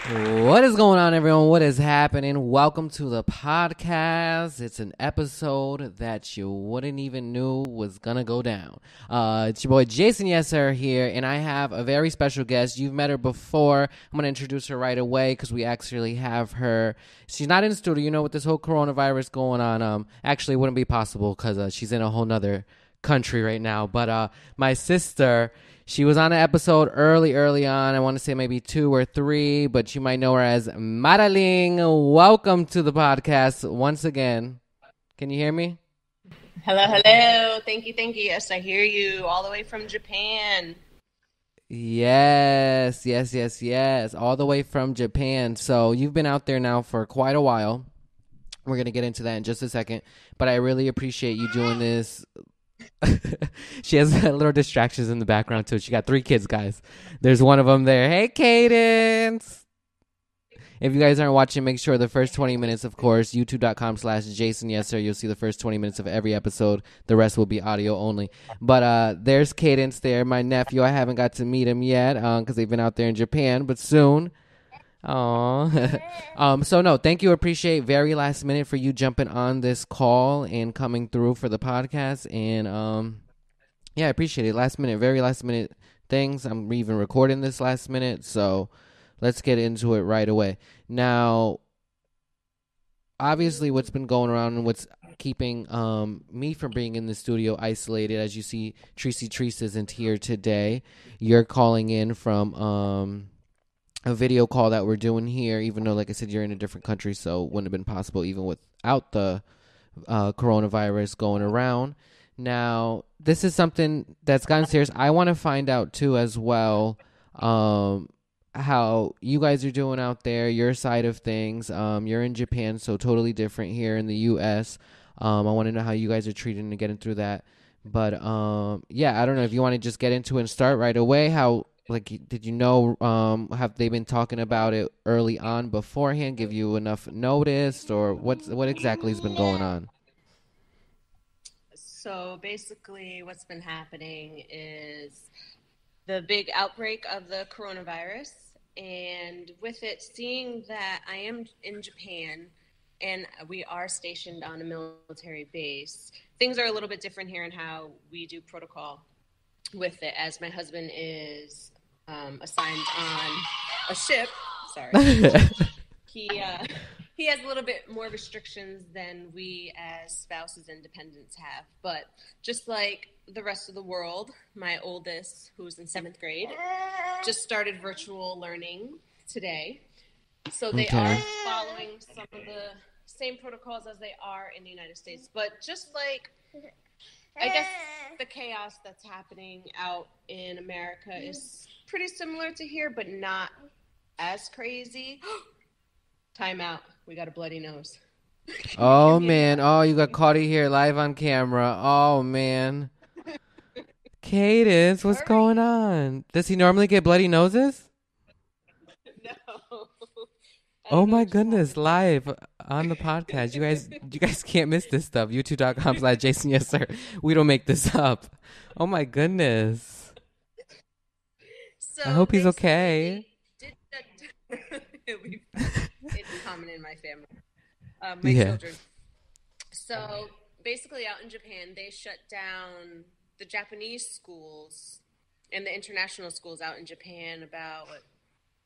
What is going on, everyone? What is happening? Welcome to the podcast. It's an episode that you wouldn't even knew was gonna go down. It's your boy Jayson Yessir here, and I have a very special guest. You've met her before. I'm gonna introduce her right away because we actually have her. She's not in the studio, with this whole coronavirus going on. Actually, it wouldn't be possible because she's in a whole nother country right now. But my sister. She was on an episode early on. I want to say maybe 2 or 3, but you might know her as Marilyn. Welcome to the podcast once again. Can you hear me? Hello, hello. Thank you, thank you. Yes, I hear you all the way from Japan. Yes. All the way from Japan. So you've been out there now for quite a while. We're going to get into that in just a second. But I really appreciate you doing this. She has little distractions in the background too. She got 3 kids, guys. There's one of them there. Hey, Cadence. If you guys aren't watching, make sure the first 20 minutes, of course, youtube.com/Jayson Yessir. You'll see the first 20 minutes of every episode. The rest will be audio only. But there's Cadence there, my nephew. I haven't got to meet him yet because they've been out there in Japan, but soon. Oh, so no, thank you. Appreciate very last minute for you jumping on this call and coming through for the podcast. And yeah, I appreciate it. Very last minute things. I'm even recording this last minute, so let's get into it right away. Now, obviously, what's been going around and what's keeping me from being in the studio isolated, as you see, Tracy Treese isn't here today. You're calling in from a video call that we're doing here, even though, like I said, you're in a different country, so it wouldn't have been possible even without the coronavirus going around. Now, this is something that's gotten serious. I want to find out, too, as well, how you guys are doing out there, your side of things. You're in Japan, so totally different here in the U.S. I want to know how you guys are treating and getting through that. But, yeah, I don't know if you want to just get into it and start right away. Did you know, have they been talking about it early on beforehand, give you enough notice, or what exactly has been going on? So basically, what's been happening is the big outbreak of the coronavirus. And with it, seeing that I am in Japan and we are stationed on a military base, things are a little bit different here in how we do protocol with it, as my husband is assigned on a ship. Sorry, he he has a little bit more restrictions than we as spouses and dependents have. But just like the rest of the world, my oldest, who's in 7th grade, just started virtual learning today. So they are Okay. following some of the same protocols as they are in the United States. But just like, I guess, the chaos that's happening out in America is pretty similar to here, but not as crazy. Time out. We got a bloody nose. Give Oh me a man. sec. Oh, you got caught here live on camera. Oh man. Cadence, what's Hurry. going on? Does he normally get bloody noses? No. I Oh don't know my what just goodness, happened there. live on the podcast. You guys can't miss this stuff. YouTube.com/Jayson Yessir. We don't make this up. Oh my goodness. I So hope he's basically, okay. they did that. It's common in my family, my Yeah. children. So basically, out in Japan, they shut down the Japanese schools and the international schools out in Japan about what,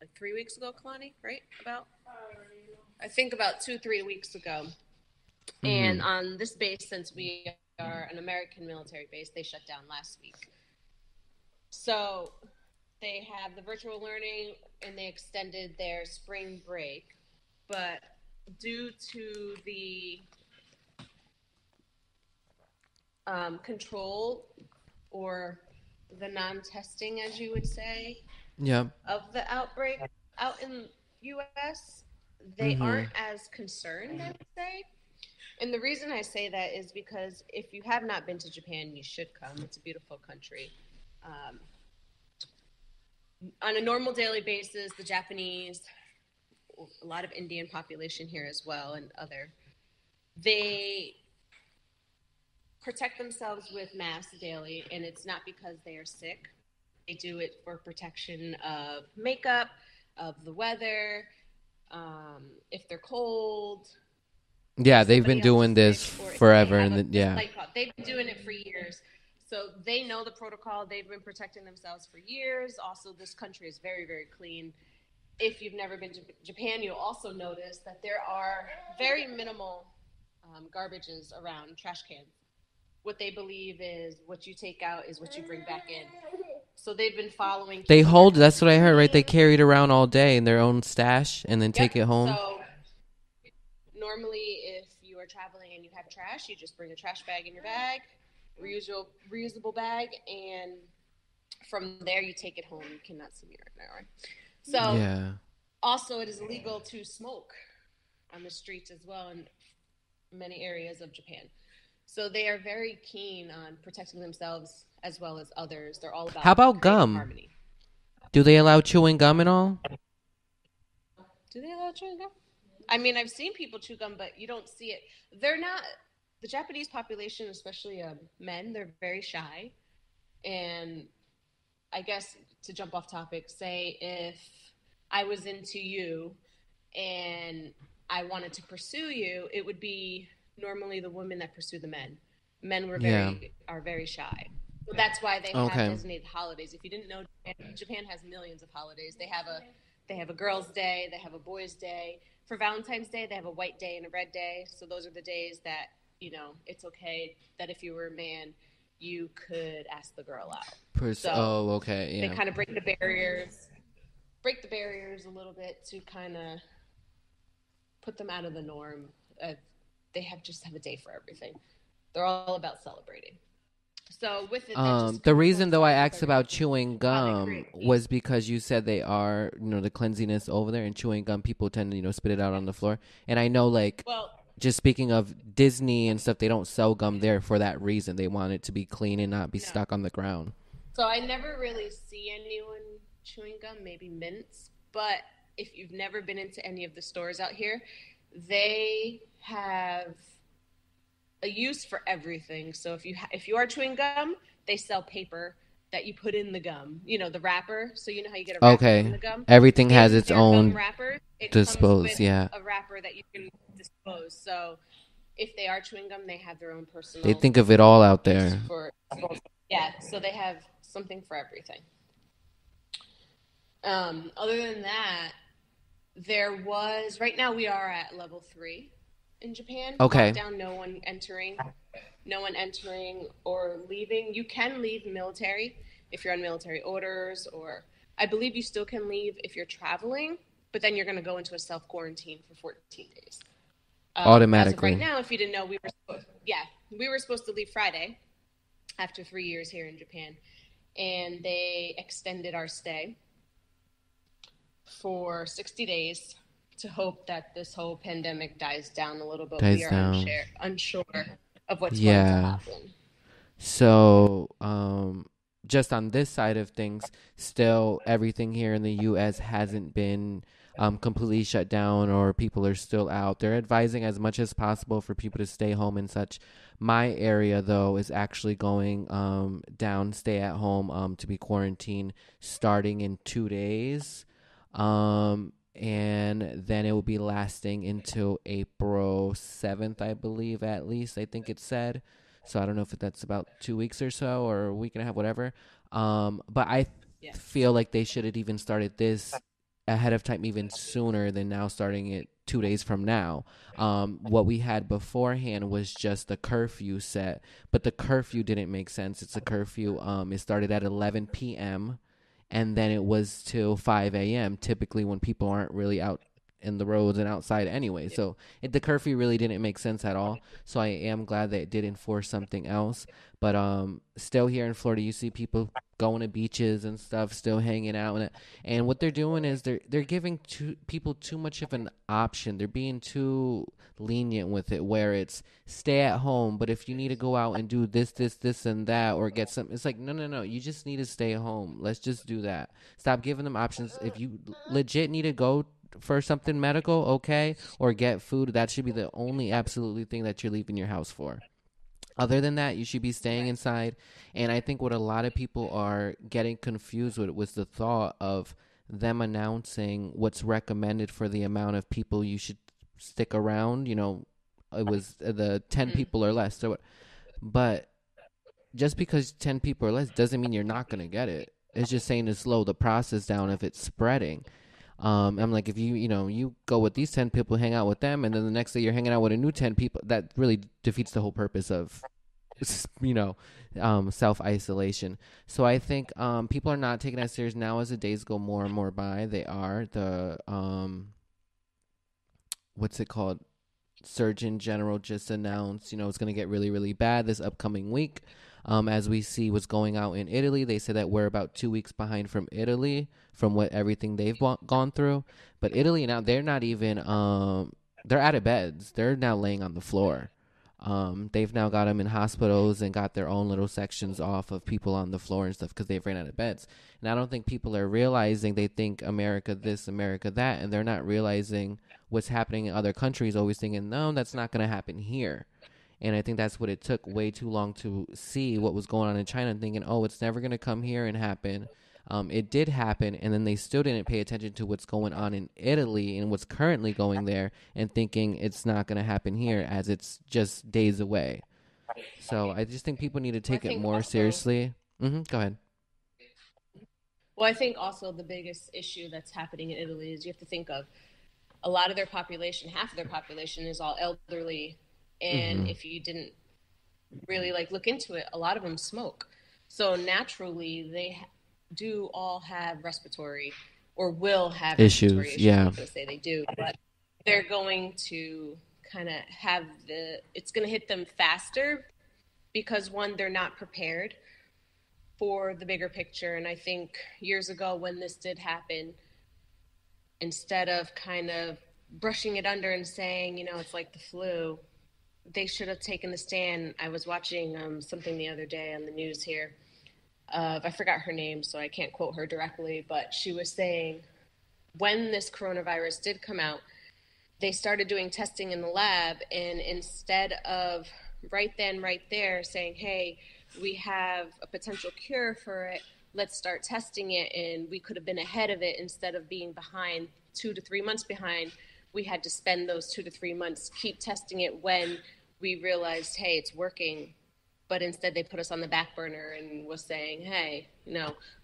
like 3 weeks ago, Kalani, right? About I think about 2, 3 weeks ago. And Mm-hmm. on this base, since we are an American military base, they shut down last week. So they have the virtual learning and they extended their spring break. But due to the control or the non-testing, as you would say, Yep. of the outbreak out in U.S., they Mm-hmm. aren't as concerned, I would say. And the reason I say that is because if you have not been to Japan, you should come. It's a beautiful country. Um, on a normal daily basis, the Japanese, a lot of Indian population here as well, and other, they protect themselves with masks daily, and it's not because they are sick. They do it for protection of makeup, of the weather, if they're cold, Yeah, if they've been somebody else is doing this sick, or if they forever, have and a yeah, slight cough. They've been doing it for years. So they know the protocol. They've been protecting themselves for years. Also, this country is very, very clean. If you've never been to Japan, you'll also notice that there are very minimal garbages around, trash cans. What they believe is what you take out is what you bring back in. So they've been following, they keeping their hold. That's country what I heard, right? They clean. carry it around all day in their own stash and then Yep. take it home. So normally, if you are traveling and you have trash, you just bring a trash bag in your bag, reusable bag, and from there you take it home. You cannot see me right now, right? So Yeah. also, it is illegal to smoke on the streets as well in many areas of Japan. So they are very keen on protecting themselves as well as others. They're all How about about creating gum? harmony. Do they allow chewing gum and all? Do they allow chewing gum? I mean, I've seen people chew gum, but you don't see it. They're not, the Japanese population, especially men, they're very shy. And I guess to jump off topic, say if I was into you and I wanted to pursue you, it would be normally the women that pursue the men. Men Yeah. are very shy. So that's why they have Okay. designated holidays. If you didn't know, Japan has millions of holidays. They have a girls' day, they have a boys' day. For Valentine's Day, they have a white day and a red day. So those are the days that, it's okay that if you were a man, you could ask the girl out. So Oh, okay. they Yeah. kind of break the barriers a little bit to kind of put them out of the norm. They just have a day for everything. They're all about celebrating. So with it, that just The kind of reason though I coincides with asked about everything. chewing How they gum create was peace. because you said they are, the cleanliness over there, and chewing gum, people tend to, spit it out on the Yes. floor. And I know, like, Well, just speaking of Disney and stuff, they don't sell gum there for that reason. They want it to be clean and not be no. stuck on the ground. So I never really see anyone chewing gum, maybe mints. But if you've never been into any of the stores out here, they have a use for everything. So if you are chewing gum, they sell paper that you put in the gum. The wrapper. So you know how you get a wrapper from Okay. the gum. Everything has In its their gum own wrapper, it comes dispose. with Yeah. a wrapper that you can dispose. So if they are chewing gum, they have their own They personal think of it all out use there. for disposal. Yeah. So they have something for everything. Other than that, right now we are at level 3 in Japan. Okay. Lockdown, no one entering or leaving. You can leave military if you're on military orders, or I believe you still can leave if you're traveling, but then you're going to go into a self-quarantine for 14 days. As of right Automatically. now, if you didn't know, we were supposed to leave Friday after 3 years here in Japan, and they extended our stay for 60 days to hope that this whole pandemic dies down a little bit. Dies We are down. unsure of what's going to Yeah. happen. So, just on this side of things, still everything here in the U.S. hasn't been completely shut down, or people are still out. They're advising as much as possible for people to stay home and such. My area, though, is actually going down, stay at home, to be quarantined starting in 2 days. And then it will be lasting until April 7th, I believe, at least. I think it said. So I don't know if that's about 2 weeks or so, or a week and a half, whatever. But I Yeah. feel like they should have even started this ahead of time, even sooner than now starting it 2 days from now. What we had beforehand was just the curfew set, but the curfew didn't make sense. It's a curfew. It started at 11 p.m. and then it was till 5 a.m. typically when people aren't really out in the roads and outside anyway. So the curfew really didn't make sense at all. So I am glad that it did enforce something else. But still here in Florida, you see people going to beaches and stuff, still hanging out, and what they're doing is they're giving people too much of an option. They're being too lenient with it, where it's stay at home, but if you need to go out and do this and that, or get some, it's like no, you just need to stay home. Let's just do that. Stop giving them options. If you legit need to go for something medical, okay, or get food, that should be the only absolutely thing that you're leaving your house for. Other than that, you should be staying Right. inside. And I think what a lot of people are getting confused with was the thought of them announcing what's recommended for the amount of people you should stick around. It was the 10 Mm-hmm. people or less. But just because 10 people or less doesn't mean you're not going to get it. It's just saying to slow the process down if it's spreading. I'm like, if you go with these 10 people, hang out with them, and then the next day you're hanging out with a new 10 people, that really defeats the whole purpose of, you know, self-isolation. So I think people are not taking that serious now as the days go more and more by. They are. What's it called? Surgeon General just announced, it's going to get really, really bad this upcoming week. As we see what's going out in Italy, they said that we're about 2 weeks behind from Italy from what everything they've gone through. But Italy now, they're not even, they're out of beds. They're now laying on the floor. They've now got them in hospitals and got their own little sections off of people on the floor and stuff because they've ran out of beds. And I don't think people are realizing, they think America this, America that, and they're not realizing what's happening in other countries, always thinking, no, that's not going to happen here. And I think that's what it took way too long to see what was going on in China and thinking, oh, it's never going to come here and happen. It did happen, and then they still didn't pay attention to what's going on in Italy and what's currently going there and thinking it's not going to happen here as it's just days away. So I just think people need to Well, I take it think more also, seriously. Go ahead. well, I think also the biggest issue that's happening in Italy is you have to think of a lot of their population, half of their population is all elderly. And hmm if you didn't really like look into it, a lot of them smoke. So naturally, they do all have respiratory or will have respiratory Issues, issues. I'm yeah. not going to say they do, but they're going to kind of have it's going to hit them faster because one, they're not prepared for the bigger picture. And I think years ago when this did happen, instead of kind of brushing it under and saying, it's like the flu, they should have taken the stand. I was watching something the other day on the news here. I forgot her name, so I can't quote her directly, but she was saying when this coronavirus did come out, they started doing testing in the lab, and instead of right then, right there, saying, hey, we have a potential cure for it, let's start testing it, and we could have been ahead of it instead of being behind, 2 to 3 months behind. We had to spend those 2 to 3 months, keep testing it when we realized, hey, it's working. But instead they put us on the back burner and was saying, hey,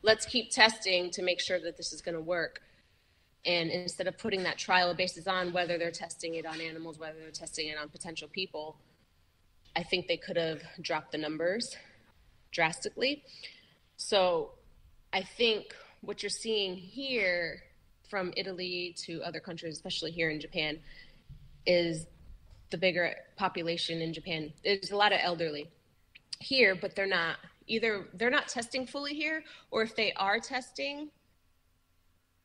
let's keep testing to make sure that this is going to work. And instead of putting that trial basis on whether they're testing it on animals, whether they're testing it on potential people, I think they could have dropped the numbers drastically. So I think what you're seeing here from Italy to other countries, especially here in Japan, is the bigger population in Japan. There's a lot of elderly here, but they're not testing fully here, or if they are testing,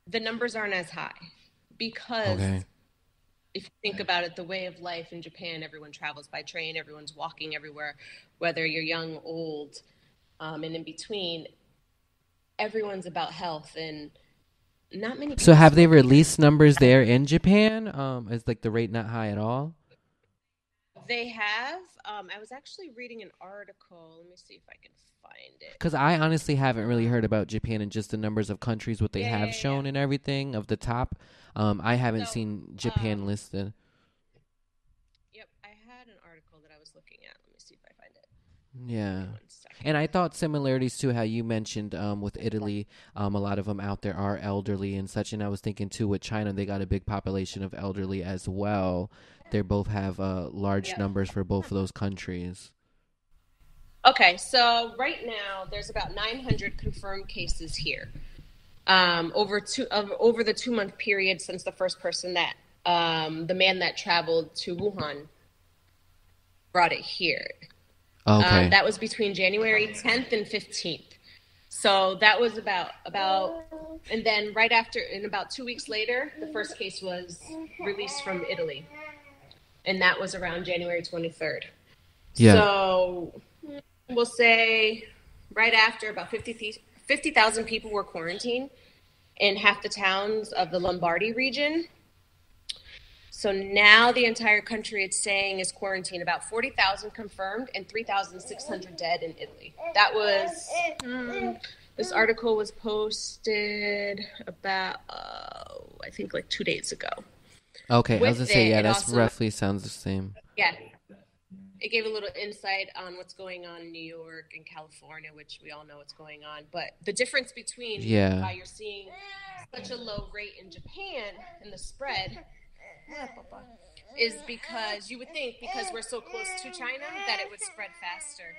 the numbers aren't as high because Okay. if you think about it, the way of life in Japan, everyone travels by train, everyone's walking everywhere, whether you're young, old, and in between, everyone's about health, and not many So people have they smoke here. released numbers there in Japan? Is like the rate not high at all? They have. I was actually reading an article. Let me see if I can find it. Because I honestly haven't really heard about Japan and just the numbers of countries, what they Yeah, have yeah, yeah. shown and everything of the top. I haven't So, seen Japan um, listed. yep, I had an article that I was looking at. Let me see if I find it. Give Yeah. me one And second. I thought similarities to how you mentioned with Italy, a lot of them out there are elderly and such. And I was thinking too with China, they got a big population of elderly as well. They both have large Yep. numbers for both of those countries. Okay, so right now there's about 900 confirmed cases here. Over the 2 month period since the first person that the man that traveled to Wuhan brought it here. Okay. That was between January 10th and 15th. So that was and then right after, and about 2 weeks later, the first case was released from Italy, and that was around January 23rd. Yeah. So we'll say right after about 50,000 people were quarantined in half the towns of the Lombardy region. So now the entire country, it's saying, is quarantined. About 40,000 confirmed and 3,600 dead in Italy. This article was posted about, I think, like 2 days ago. Okay, I was gonna With say, it, yeah, it that's also, roughly sounds the same. yeah, it gave a little insight on what's going on in New York and California, which we all know what's going on. But the difference between Yeah. why you're seeing such a low rate in Japan and the spread is because you would think because we're so close to China that it would spread faster.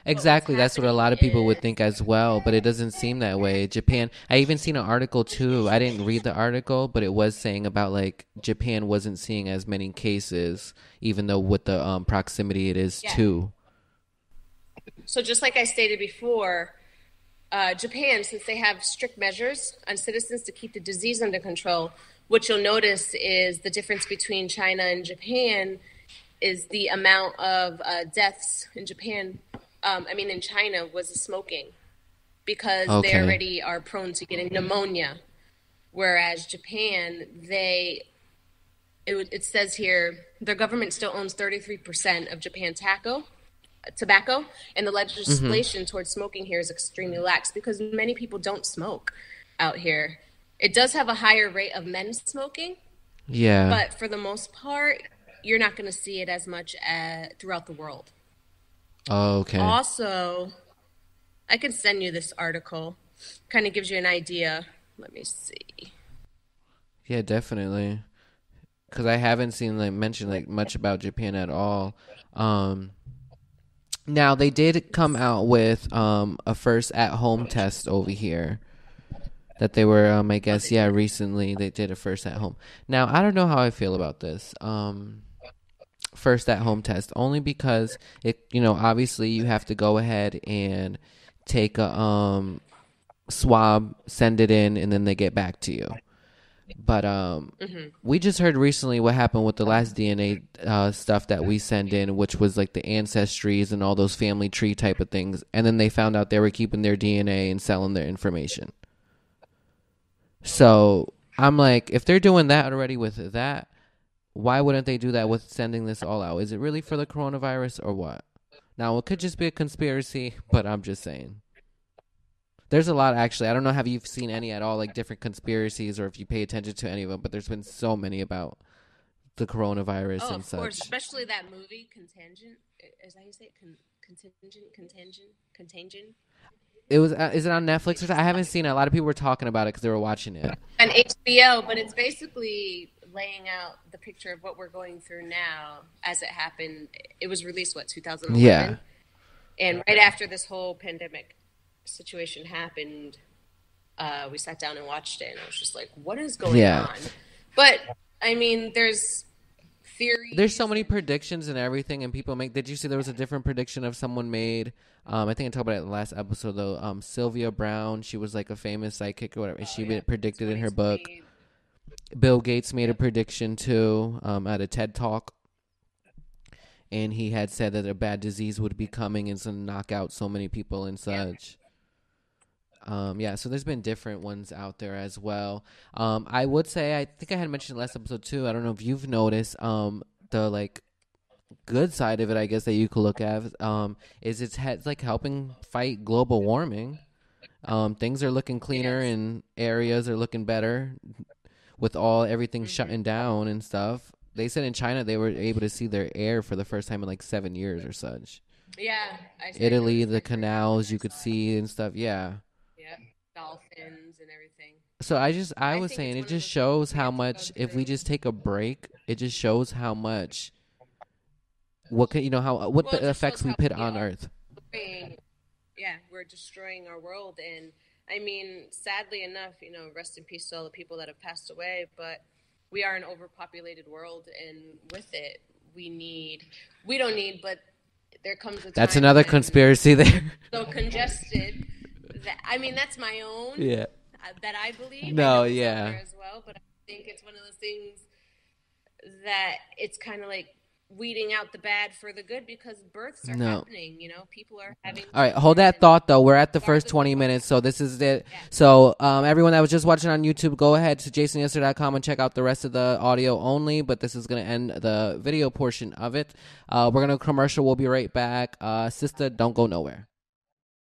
But what's Exactly, that's what a happening lot of people would is, think as well, but it doesn't seem that way. Japan, I even seen an article too. I didn't read the article, but it was saying about like Japan wasn't seeing as many cases, even though with the proximity it is yeah. too. So just like I stated before, Japan, since they have strict measures on citizens to keep the disease under control, what you'll notice is the difference between China and Japan is the amount of deaths in Japan. In China was smoking because they Okay. already are prone to getting pneumonia. Whereas Japan, it says here, their government still owns 33% of Japan's tobacco, and the legislation towards smoking here is extremely lax because many people don't smoke out here. It does have a higher rate of men smoking, Yeah. but for the most part, you're not going to see it as much throughout the world. Oh, okay. Also, I can send you this article. Kind of gives you an idea. Let me see. Yeah, definitely. Because I haven't seen like mentioned like much about Japan at all. Now they did come out with a first at home test over here that they were I guess recently they did a first at home. Now I don't know how I feel about this. First at home test only because it obviously you have to go ahead and take a swab, send it in, and then they get back to you. But we just heard recently what happened with the last DNA stuff that we send in, which was like the ancestries and all those family tree type of things, and then they found out they were keeping their DNA and selling their information. So I'm like, if they're doing that already with that, why wouldn't they do that with sending this all out? Is it really for the coronavirus or what? Now, it could just be a conspiracy, but I'm just saying. There's a lot, actually. I don't know if you've seen any at all, like different conspiracies or if you pay attention to any of them, but there's been so many about the coronavirus and such. Of course, especially that movie, Contagion. Is that how you say it? Contagion? It was. Is it on Netflix or something? I haven't seen it. A lot of people were talking about it because they were watching it. On HBO, but it's basically laying out the picture of what we're going through now as it happened. It was released, 2011? Yeah. And right after this whole pandemic situation happened, we sat down and watched it, and I was just like, what is going on? But, there's theories. There's so many predictions and everything, and people make... Did you see there was a different prediction of someone made... I think I talked about it in the last episode, though. Sylvia Brown, she was like a famous psychic or whatever, and she predicted in her book. Bill Gates made a prediction, too, at a TED Talk. And he had said that a bad disease would be coming and to knock out so many people and such. So there's been different ones out there as well. I would say, I think I had mentioned last episode too, I don't know if you've noticed, the like good side of it, I guess, that you could look at, is it's like helping fight global warming. Things are looking cleaner and areas are looking better with everything shutting down and stuff. They said in China they were able to see their air for the first time in like 7 years or such. Yeah. Italy, the canals you could see and stuff. Yeah. Yeah. Dolphins and everything. So I was saying it just shows how much, if we just take a break, it just shows how much, what the effects we put on Earth. Yeah, we're destroying our world. And sadly enough, rest in peace to all the people that have passed away, but we are an overpopulated world, and with it, but there comes a time. That's another conspiracy there. So congested. That's my own. Yeah. That I believe. No, I yeah. there as well, but I think it's one of those things that it's kind of like weeding out the bad for the good because births are happening. People are having. All right, hold that thought though. We're at the first 20 minutes, so this is it. Yeah. So everyone that was just watching on YouTube, go ahead to JaysonYessir.com and check out the rest of the audio only. But this is gonna end the video portion of it. We're gonna commercial. We'll be right back. Sister, don't go nowhere.